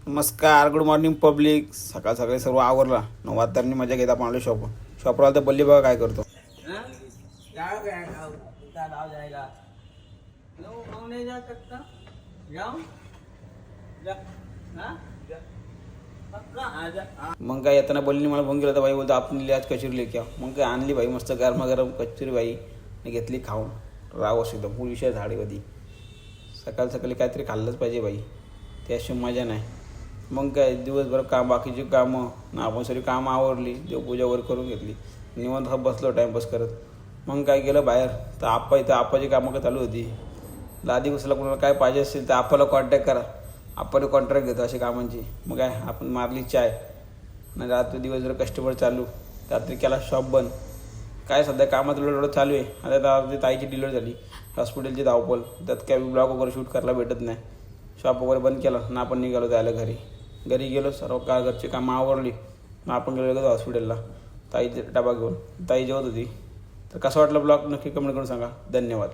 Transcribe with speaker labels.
Speaker 1: नमस्कार, good morning public. सकाळ सकाळी सर्व आवरला. 9 मजा घेता आपण आलो शॉपवर आला तर बल्ली बघा काय करतो. मग काय येताना बल्लीने मला फोन केला तर भाई बोलतो आपण आज कचोरी लेके आओ. मग काय आणली भाई मस्त गरमागरम कचोरी भाई घेतली खाऊन. रावस एकदम फुल विषय झाडीवधी. सकाळ सकाळी काहीतरी खाल्लंच पाहिजे भाई, त्याशिवाय मजा नाही. मग काय दिवसभर बाकीची कामं ना आपण सगळी कामं आवरली, देवपूजा वगैरे करून घेतली, निवांत बसलो टाईमपास करत. मग काय गेलं बाहेर तर आप्पाची कामं काय चालू होती. लादी बसला कोणाला काय पाहिजे असेल तर आप्पाला कॉन्टॅक्ट करा, आपण कॉन्ट्रॅक्ट घेतो अशी कामांची. मग काय आपण मारली चाय ना, रात्री दिवसभर कस्टमर चालू, रात्री केला शॉप बंद. काय सध्या कामात एवढं चालू आहे. आता ताईची डिलिव्हरी झाली, हॉस्पिटलची धावपळ, त्यात काय ब्लॉग वगैरे शूट करायला भेटत नाही. शॉप वगैरे बंद केला ना, आपण निघालो जायला घरी गेलो, सर्व घरची कामं आवरली मग आपण गेलो हॉस्पिटलला ताईचा डबा घेऊन. ताई जेवत होती. तर कसं वाटलं ब्लॉग नक्की कमेंट करून सांगा. धन्यवाद.